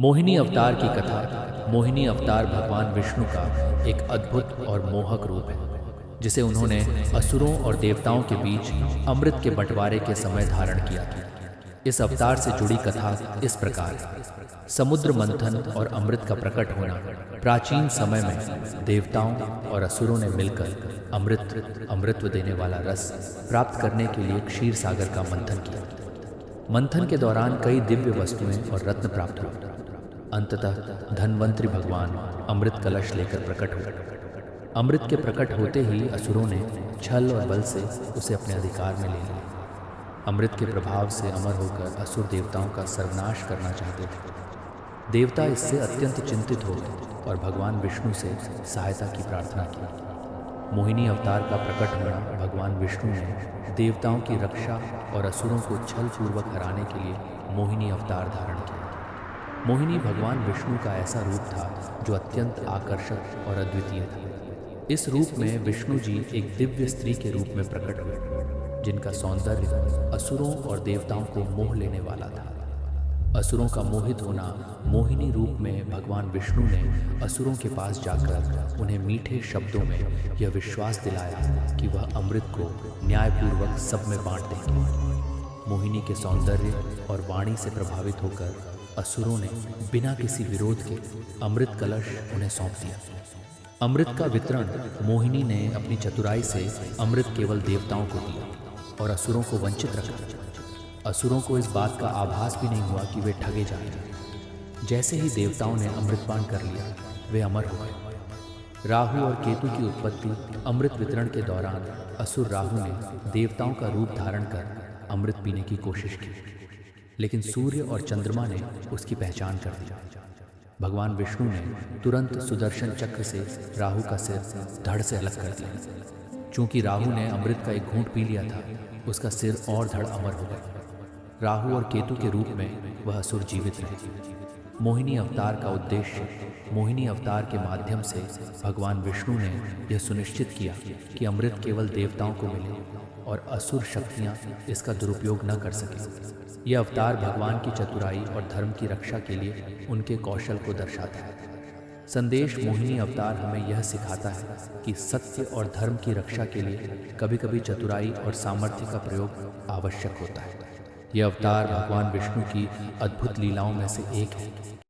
मोहिनी अवतार की कथा। मोहिनी अवतार भगवान विष्णु का एक अद्भुत और मोहक रूप है, जिसे उन्होंने असुरों और देवताओं के बीच अमृत के बंटवारे के समय धारण किया था। इस अवतार से जुड़ी कथा इस प्रकार है। समुद्र मंथन और अमृत का प्रकट होना। प्राचीन समय में देवताओं और असुरों ने मिलकर अमृतत्व देने वाला रस प्राप्त करने के लिए क्षीर सागर का मंथन किया। मंथन के दौरान कई दिव्य वस्तुएं और रत्न प्राप्त हुए। अंततः धन्वंतरी भगवान अमृत कलश लेकर प्रकट हुए। अमृत के प्रकट होते ही असुरों ने छल और बल से उसे अपने अधिकार में ले लिया। अमृत के प्रभाव से अमर होकर असुर देवताओं का सर्वनाश करना चाहते थे। देवता इससे अत्यंत चिंतित हो गए और भगवान विष्णु से सहायता की प्रार्थना की। मोहिनी अवतार का प्रकट होना भगवान विष्णु ने देवताओं की रक्षा और असुरों को छल पूर्वक हराने के लिए मोहिनी अवतार धारण किया। मोहिनी भगवान विष्णु का ऐसा रूप था जो अत्यंत आकर्षक और अद्वितीय था। इस रूप में विष्णु जी एक दिव्य स्त्री के रूप में प्रकट हुए, जिनका सौंदर्य असुरों और देवताओं को मोह लेने वाला था। असुरों का मोहित होना। मोहिनी रूप में भगवान विष्णु ने असुरों के पास जाकर उन्हें मीठे शब्दों में यह विश्वास दिलाया कि वह अमृत को न्यायपूर्वक सब में बांट देंगे। मोहिनी के सौंदर्य और वाणी से प्रभावित होकर असुरों ने बिना किसी विरोध के अमृत कलश उन्हें सौंप दिया। अमृत का वितरण मोहिनी ने अपनी चतुराई से अमृत केवल देवताओं को दिया और असुरों को वंचित रखा। असुरों को इस बात का आभास भी नहीं हुआ कि वे ठगे जा रहे। जैसे ही देवताओं ने अमृतपान कर लिया, वे अमर हो गए। राहु और केतु की उत्पत्ति। अमृत वितरण के दौरान असुर राहु ने देवताओं का रूप धारण कर अमृत पीने की कोशिश की, लेकिन सूर्य और चंद्रमा ने उसकी पहचान कर दी। भगवान विष्णु ने तुरंत सुदर्शन चक्र से राहु का सिर धड़ से अलग कर दिया। चूंकि राहु ने अमृत का एक घूंट पी लिया था, उसका सिर और धड़ अमर हो गया। राहु और केतु के रूप में वह असुर जीवित रहे। मोहिनी अवतार का उद्देश्य। मोहिनी अवतार के माध्यम से भगवान विष्णु ने यह सुनिश्चित किया कि अमृत केवल देवताओं को मिले और असुर शक्तियाँ इसका दुरुपयोग न कर सकें। यह अवतार भगवान की चतुराई और धर्म की रक्षा के लिए उनके कौशल को दर्शाता है। संदेश। मोहिनी अवतार हमें यह सिखाता है कि सत्य और धर्म की रक्षा के लिए कभी कभी चतुराई और सामर्थ्य का प्रयोग आवश्यक होता है। यह अवतार भगवान विष्णु की अद्भुत लीलाओं में से एक है।